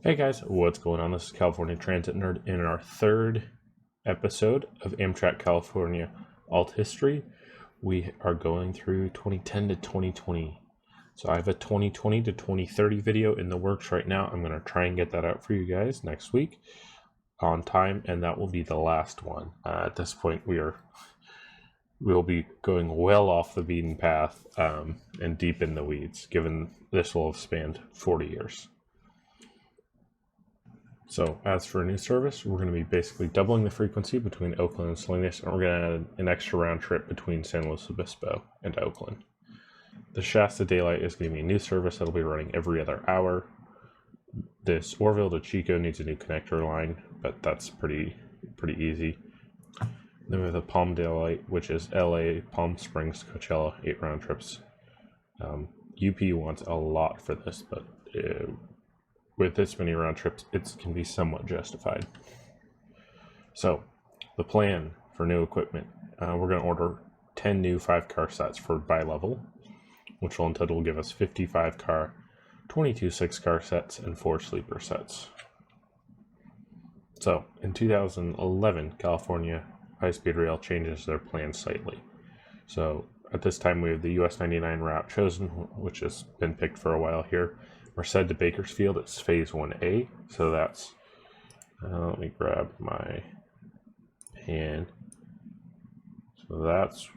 Hey guys, what's going on? This is California Transit Nerd in our third episode of Amtrak California Alt History. We are going through 2010 to 2020. So I have a 2020 to 2030 video in the works right now. I'm going to try and get that out for you guys next week on time, and that will be the last one. At this point, we'll be going well off the beaten path and deep in the weeds, given this will have spanned 40 years. So as for a new service, we're going to be basically doubling the frequency between Oakland and Salinas, and we're going to add an extra round trip between San Luis Obispo and Oakland. The Shasta Daylight is going to be a new service that'll be running every other hour. This Orville to Chico needs a new connector line, but that's pretty easy. Then we have the Palm Daylight, which is LA, Palm Springs, Coachella, 8 round trips. UP wants a lot for this, but with this many round trips, it can be somewhat justified. So, the plan for new equipment, we're going to order 10 new 5-car sets for bi-level, which will in total give us 55 car, 22 6-car sets, and 4 sleeper sets. So, in 2011, California High-Speed Rail changes their plan slightly. So, at this time, we have the US 99 route chosen, which has been picked for a while here. Merced to Bakersfield, it's Phase 1A, so that's, let me grab my pen. So that's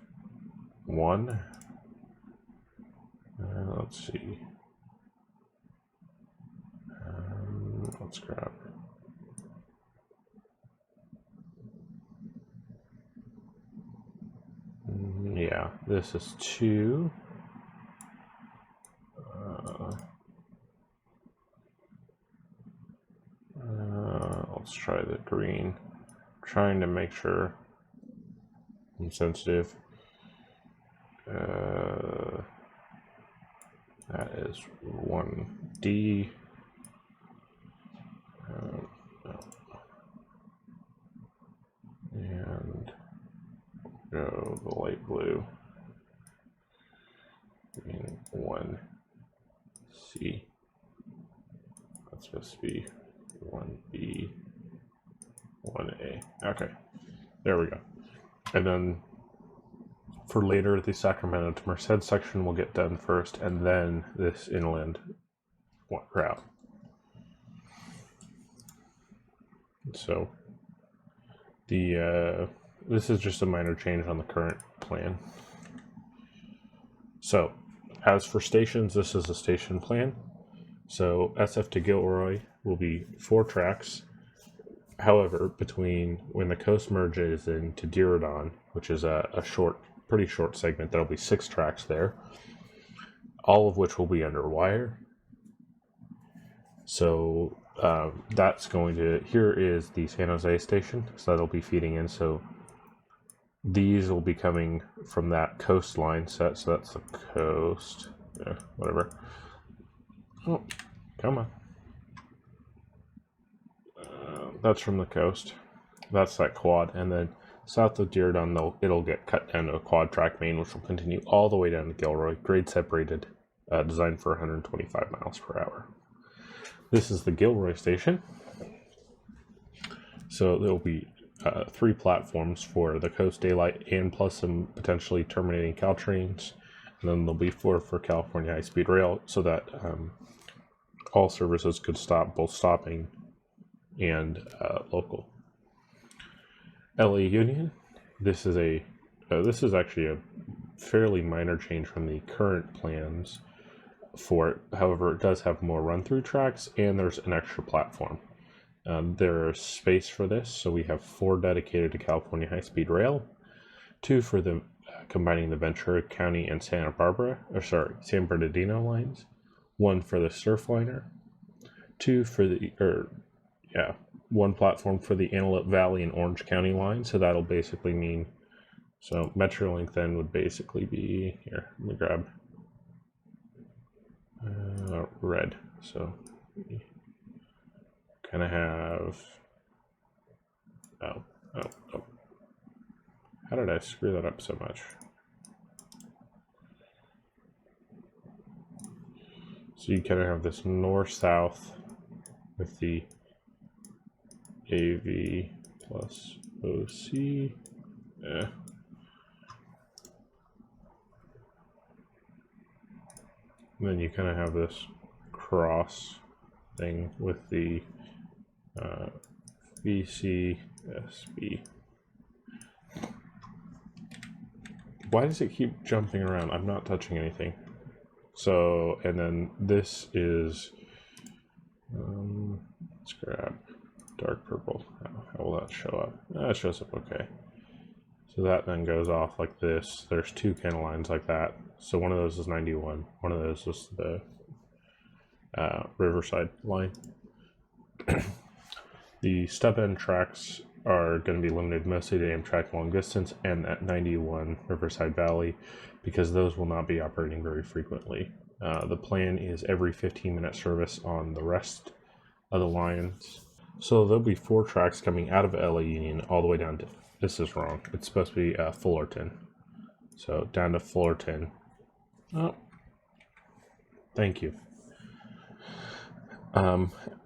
1. Let's see. Let's grab. Yeah, this is 2. Let's try the green. Trying to make sure I'm sensitive. That is 1D. No. And go the light blue. Green 1C. That's supposed to be 1B, 1A. Okay, there we go. And then for later, the Sacramento to Merced section will get done first, and then this inland route. So this is just a minor change on the current plan. So as for stations, this is a station plan. So SF to Gilroy will be 4 tracks. However, between when the coast merges into Diridon, which is a pretty short segment, there'll be 6 tracks there, all of which will be under wire. So that's going to, here is the San Jose station, so that'll be feeding in. So these will be coming from that coastline set, so that's the coast, whatever. Oh, come on. That's from the coast. That's that quad, and then south of Diridon, it'll get cut down to a quad track main, which will continue all the way down to Gilroy, grade separated, designed for 125 miles per hour. This is the Gilroy station. So there'll be 3 platforms for the Coast Daylight and plus some potentially terminating Caltrains. And then there'll be 4 for California High-Speed Rail, so that all services could stop, both stopping and local. LA Union. This is actually a fairly minor change from the current plans for it. However, it does have more run-through tracks, and there's an extra platform. There's space for this, so we have 4 dedicated to California High-Speed Rail, 2 for the combining the Ventura County and San Bernardino lines, 1 for the Surfliner, 2 for the 1 platform for the Antelope Valley and Orange County line. So that'll basically mean, so Metrolink then would basically be, here, let me grab red. So we kind of have, oh, how did I screw that up so much? So you kind of have this north-south with the AV plus OC. And then you kind of have this cross thing with the VCSB. Why does it keep jumping around? I'm not touching anything. So, and then this is, let's grab dark purple. How will that show up? It shows up okay. So that then goes off like this. There's two candle lines like that. So one of those is 91. One of those is the Riverside line. The stub end tracks are going to be limited mostly to Amtrak long distance and at 91 Riverside Valley, because those will not be operating very frequently. The plan is every 15-minute service on the rest of the lines. So there'll be 4 tracks coming out of LA Union all the way down to, this is wrong, it's supposed to be Fullerton. So down to Fullerton. Oh, thank you.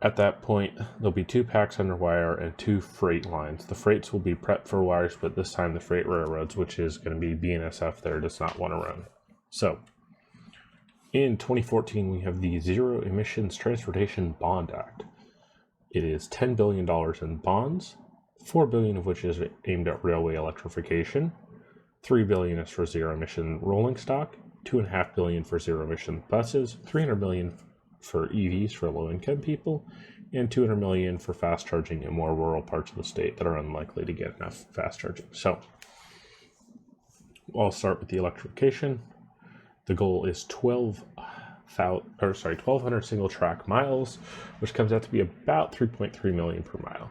At that point, there'll be 2 packs under wire and 2 freight lines. The freights will be prepped for wires, but this time the freight railroads, which is going to be BNSF there, does not want to run. So, in 2014, we have the Zero Emissions Transportation Bond Act. It is $10 billion in bonds, $4 billion of which is aimed at railway electrification, $3 billion is for zero emission rolling stock, $2.5 billion for zero emission buses, $300 million for EVs for low-income people, and $200 million for fast charging in more rural parts of the state that are unlikely to get enough fast charging. So, I'll start with the electrification. The goal is 1,200 single track miles, which comes out to be about 3.3 million per mile.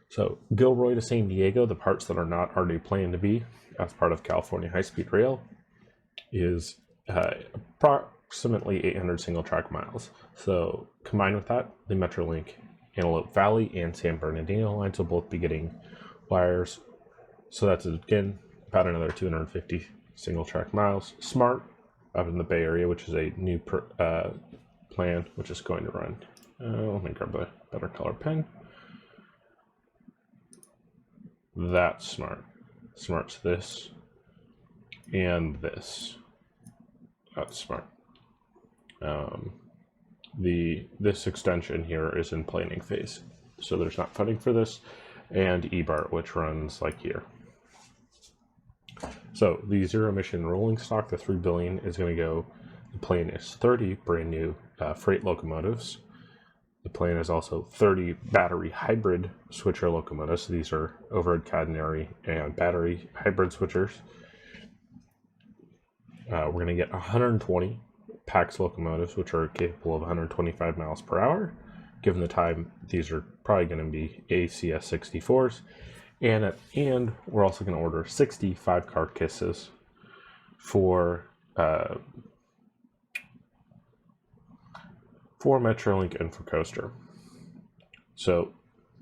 So, Gilroy to San Diego, the parts that are not already planned to be as part of California high-speed rail, is approximately 800 single track miles. So combined with that, the Metrolink Antelope Valley and San Bernardino lines will both be getting wires. So that's again about another 250 single track miles. SMART out in the Bay Area, which is a new plan, which is going to run. Let me grab a better color pen. That's SMART. SMART's this and this. That's SMART. This extension here is in planning phase, so there's not funding for this, and EBART, which runs like here. So the zero emission rolling stock, the $3 billion, is going to go. The plan is 30 brand new freight locomotives. The plan is also 30 battery hybrid switcher locomotives. So these are overhead catenary and battery hybrid switchers. We're going to get 120 PAX locomotives, which are capable of 125 miles per hour. Given the time, these are probably going to be ACS 64s. And we're also going to order 60 5-car kisses for Metrolink and for Coaster. So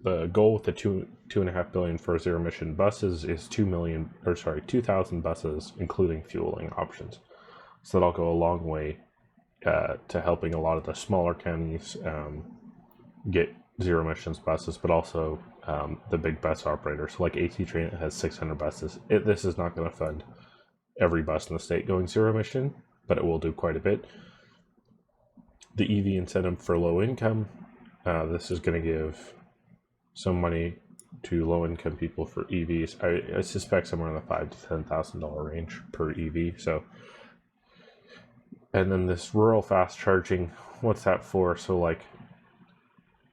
the goal with the $2.5 billion for zero emission buses is 2,000 buses, including fueling options. So that'll go a long way to helping a lot of the smaller counties get zero emissions buses, but also the big bus operators. So like AT Train has 600 buses. This is not going to fund every bus in the state going zero emission, but it will do quite a bit. The EV incentive for low income, this is going to give some money to low income people for EVs. I suspect somewhere in the $5,000 to $10,000 range per EV. So, and then this rural fast charging, what's that for? So like,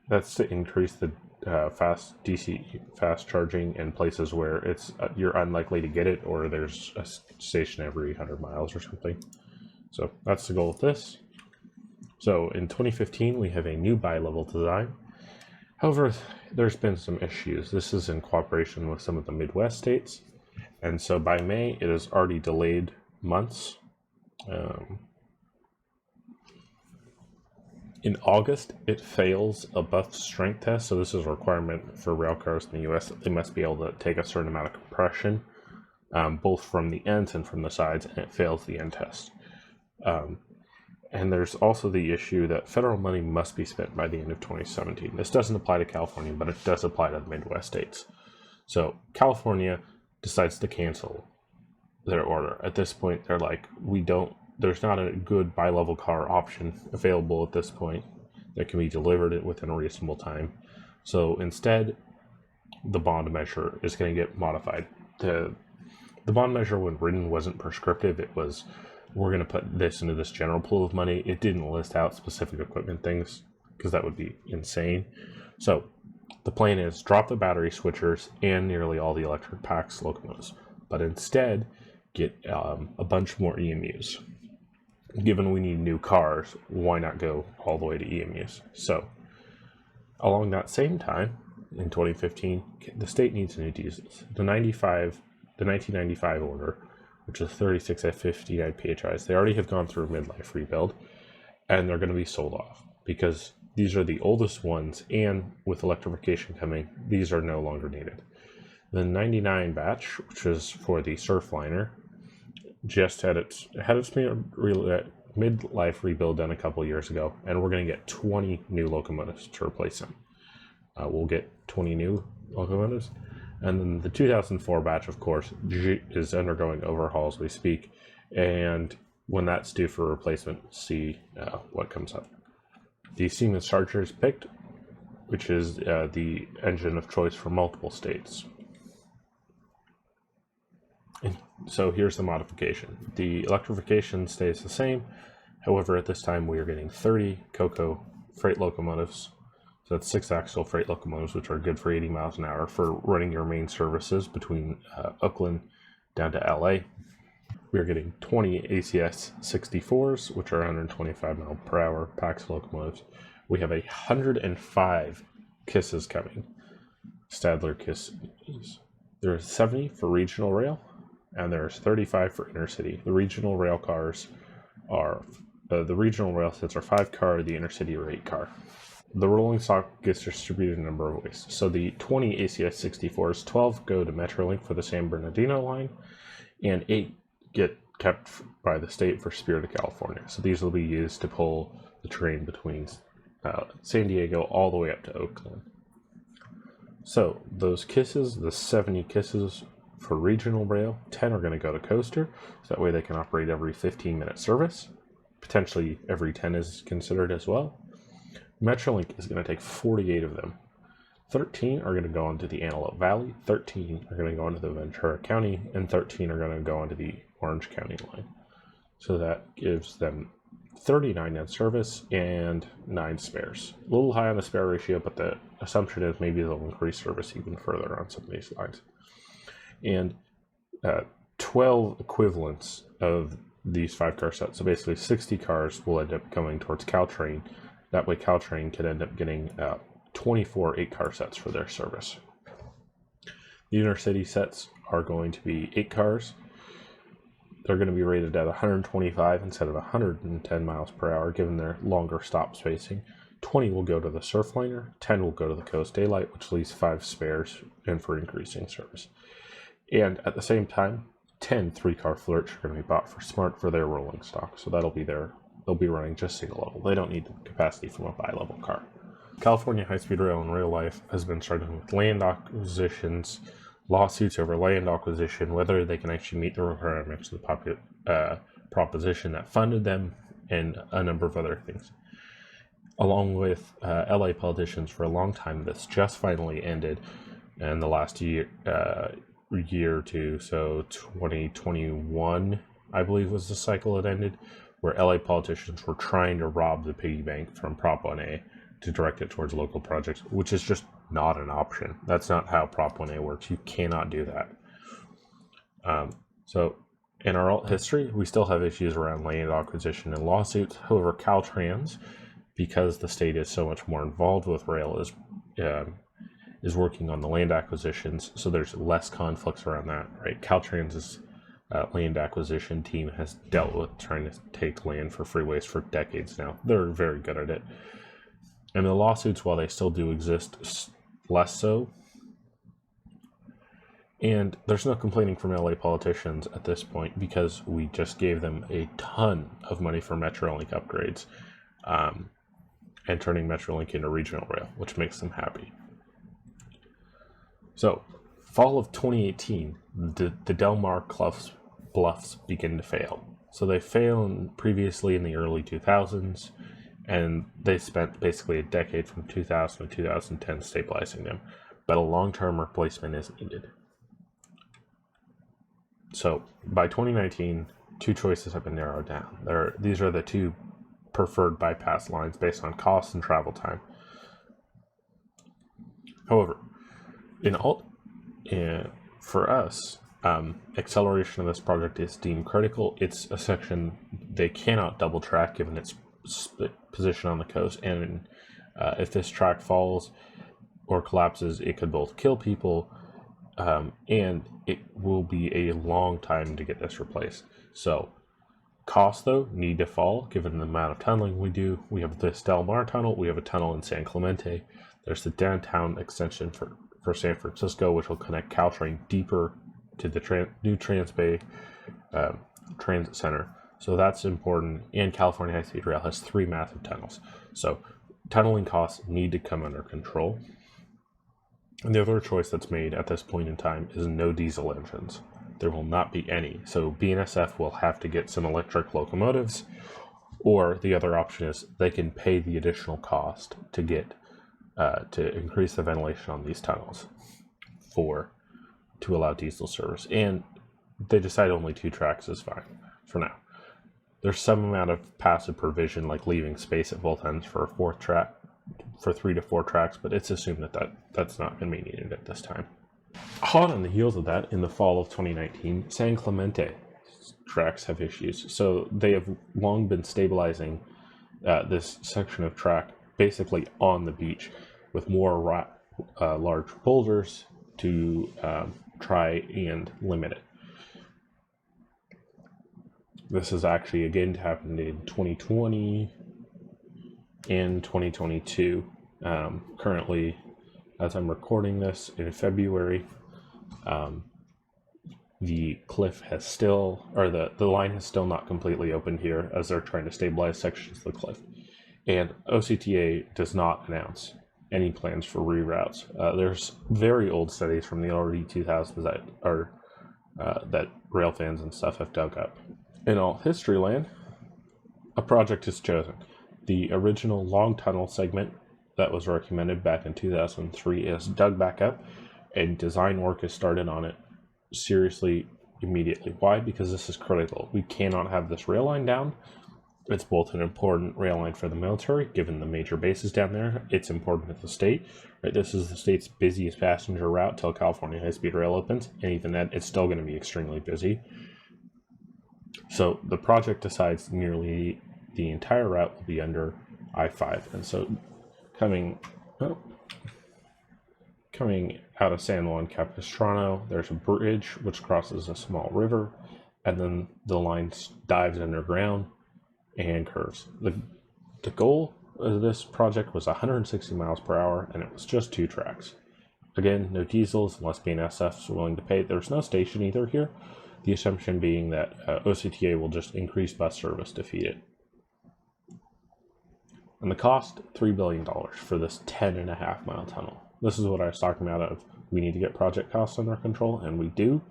that's to increase the DC fast charging in places where it's you're unlikely to get it, or there's a station every 100 miles or something. So that's the goal of this. So in 2015, we have a new bi-level design. However, there's been some issues. This is in cooperation with some of the Midwest states. And so by May, it is already delayed months. In August, it fails a buff strength test. So this is a requirement for rail cars in the US. They must be able to take a certain amount of compression, both from the ends and from the sides, and it fails the end test. And there's also the issue that federal money must be spent by the end of 2017. This doesn't apply to California, but it does apply to the Midwest states. So California decides to cancel their order. At this point, they're like, there's not a good bi-level car option available at this point that can be delivered within a reasonable time. So instead, the bond measure is going to get modified. The bond measure, when written, wasn't prescriptive. It was, we're going to put this into this general pool of money. It didn't list out specific equipment things because that would be insane. So the plan is drop the battery switchers and nearly all the electric PAX locomotives, but instead get a bunch more EMUs. Given we need new cars, why not go all the way to EMUs? So along that same time, in 2015, the state needs new diesels. The 1995 order, which is 36 F59 PHIs, they already have gone through a midlife rebuild, and they're going to be sold off because these are the oldest ones, and with electrification coming, these are no longer needed. The 99 batch, which is for the Surfliner, just had its midlife rebuild done a couple years ago, and we're going to get 20 new locomotives to replace them. We'll get 20 new locomotives, and then the 2004 batch, of course, is undergoing overhaul as we speak, and when that's due for replacement, see what comes up. The Siemens Charger is picked, which is the engine of choice for multiple states. And so here's the modification. The electrification stays the same. However, at this time, we are getting 30 COCO freight locomotives. So that's 6-axle freight locomotives, which are good for 80 miles an hour for running your main services between Oakland down to LA. We are getting 20 ACS 64s, which are 125 mile per hour PAX locomotives. We have 105 KISSes coming. Stadler KISSes. There's 70 for regional rail, and there's 35 for intercity. The regional rail cars are, the regional rail sets are 5-car, the intercity are 8-car. The rolling stock gets distributed in a number of ways. So the 20 ACS 64s, 12 go to Metrolink for the San Bernardino line, and 8 get kept by the state for Spirit of California. So these will be used to pull the train between San Diego all the way up to Oakland. So those KISSes, the 70 KISSes for regional rail, 10 are going to go to Coaster, so that way they can operate every 15-minute service. Potentially every 10 is considered as well. Metrolink is going to take 48 of them. 13 are going to go into the Antelope Valley, 13 are going to go into the Ventura County, and 13 are going to go into the Orange County line. So that gives them 39 in service and 9 spares. A little high on the spare ratio, but the assumption is maybe they'll increase service even further on some of these lines. And 12 equivalents of these 5-car sets, so basically 60 cars will end up going towards Caltrain. That way Caltrain could end up getting 24 8-car sets for their service. The intercity sets are going to be 8 cars. They're going to be rated at 125 instead of 110 miles per hour, given their longer stop spacing. 20 will go to the Surfliner, 10 will go to the Coast Daylight, which leaves 5 spares and for increasing service. And at the same time, 10 3-car flirts are going to be bought for Smart for their rolling stock. So that'll be they'll be running just single level. They don't need the capacity from a bi-level car. California High-Speed Rail in real life has been struggling with land acquisitions, lawsuits over land acquisition, whether they can actually meet the requirements of the proposition that funded them, and a number of other things. Along with LA politicians for a long time, this just finally ended in the last year or two. So 2021, I believe, was the cycle it ended, where LA politicians were trying to rob the piggy bank from Prop 1A to direct it towards local projects, which is just not an option. That's not how Prop 1A works. You cannot do that. So in our alt history, we still have issues around land acquisition and lawsuits. However, Caltrans, because the state is so much more involved with rail, is working on the land acquisitions, so there's less conflicts around that, right? Caltrans's land acquisition team has dealt with trying to take land for freeways for decades now. They're very good at it. And the lawsuits, while they still do exist, less so. And there's no complaining from LA politicians at this point because we just gave them a ton of money for Metrolink upgrades and turning Metrolink into regional rail, which makes them happy. So, fall of 2018, the Del Mar bluffs begin to fail. So they failed previously in the early 2000s, and they spent basically a decade from 2000 to 2010 stabilizing them. But a long-term replacement is needed. So by 2019, two choices have been narrowed down. These are the two preferred bypass lines based on cost and travel time. However, for us, acceleration of this project is deemed critical. It's a section they cannot double track given its position on the coast, and if this track falls or collapses, it could both kill people and it will be a long time to get this replaced. So costs, though, need to fall given the amount of tunneling we do. We have this Del Mar tunnel, we have a tunnel in San Clemente, there's the downtown extension for San Francisco, which will connect Caltrain deeper to the new Transbay Transit Center. So that's important, and California High-Speed Rail has 3 massive tunnels. So tunneling costs need to come under control. And the other choice that's made at this point in time is no diesel engines. There will not be any. So BNSF will have to get some electric locomotives, or the other option is they can pay the additional cost to get to increase the ventilation on these tunnels to allow diesel service. And they decide only 2 tracks is fine for now. There's some amount of passive provision, like leaving space at both ends for a 4th track, for 3 to 4 tracks, but it's assumed that's not going to be needed at this time. Hot on the heels of that, in the fall of 2019, San Clemente tracks have issues. So they have long been stabilizing this section of track basically on the beach with more large boulders to try and limit it. This has actually again happened in 2020 and 2022. Currently, as I'm recording this in February, the cliff has still, or the line has still not completely opened here as they're trying to stabilize sections of the cliff. And OCTA does not announce any plans for reroutes. There's very old studies from the early 2000s that rail fans and stuff have dug up. In all history land, a project is chosen. The original long tunnel segment that was recommended back in 2003 is dug back up, and design work is started on it seriously immediately. Why? Because this is critical. We cannot have this rail line down. It's both an important rail line for the military, given the major bases down there. It's important to the state. Right? This is the state's busiest passenger route till California High-Speed Rail opens, and even then, it's still going to be extremely busy. So the project decides nearly the entire route will be under I-5. And so coming out of San Juan Capistrano, there's a bridge which crosses a small river, and then the line dives underground and curves. The goal of this project was 160 miles per hour, and it was just 2 tracks. Again, no diesels unless BNSF's willing to pay. There's no station either here, the assumption being that OCTA will just increase bus service to feed it. And the cost, $3 billion for this 10.5 mile tunnel. This is what I was talking about we need to get project costs under control, and we do,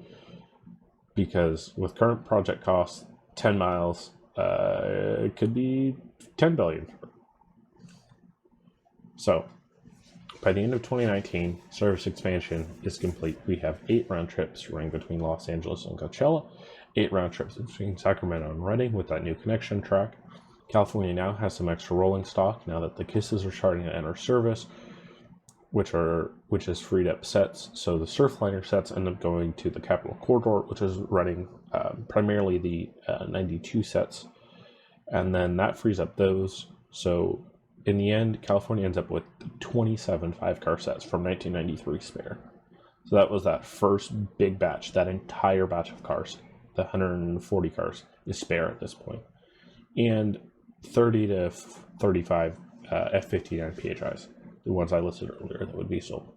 because with current project costs, 10 miles it could be $10 billion. So by the end of 2019, service expansion is complete. We have 8 round trips running between Los Angeles and Coachella, 8 round trips between Sacramento and Redding with that new connection track. California now has some extra rolling stock now that the KISSes are starting to enter service, which has freed up sets. So the Surfliner sets end up going to the Capital Corridor, which is running primarily the 92 sets, and then that frees up those. So in the end, California ends up with 27 5-car sets from 1993 spare. So that was that first big batch. That entire batch of cars, the 140 cars, is spare at this point, and 30 to 35 F-59 PHIs, the ones I listed earlier that would be sold.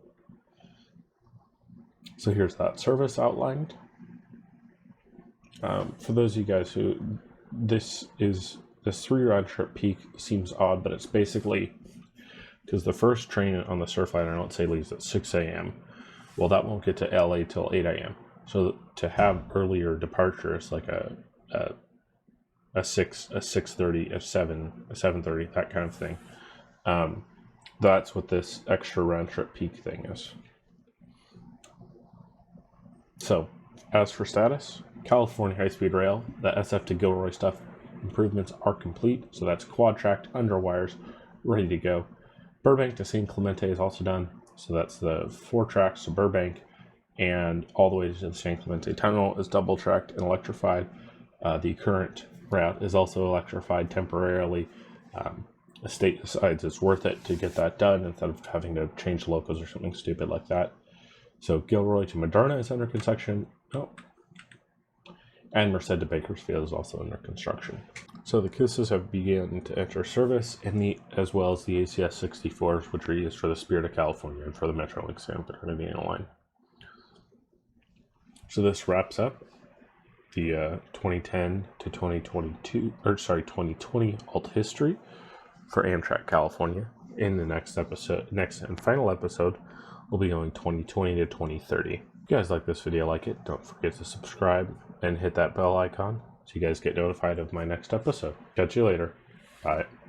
So here's that service outlined. For those of you guys who, this 3 round trip peak seems odd, but it's basically because the first train on the Surfliner, let's say, leaves at 6 a.m. Well, that won't get to LA till 8 a.m. So to have earlier departures, like a 6:30, a 7:30, that kind of thing. That's what this extra round trip peak thing is. So, as for status, California High-Speed Rail, the SF to Gilroy stuff improvements are complete. So that's quad-tracked, under wires, ready to go. Burbank to San Clemente is also done. So that's the 4 tracks to Burbank, and all the way to the San Clemente Tunnel is double-tracked and electrified. The current route is also electrified temporarily. The state decides it's worth it to get that done instead of having to change locos or something stupid like that. So Gilroy to Moderna is under construction. And Merced to Bakersfield is also under construction. So the KISSs have begun to enter service, as well as the ACS 64s, which are used for the Spirit of California and for the Metrolink stamp that are going to be in line. So this wraps up the 2010 to 2020 alt history for Amtrak California. In the next and final episode, we'll be going 2020 to 2030. If you guys like this video, don't forget to subscribe and hit that bell icon so you guys get notified of my next episode. Catch you later. Bye.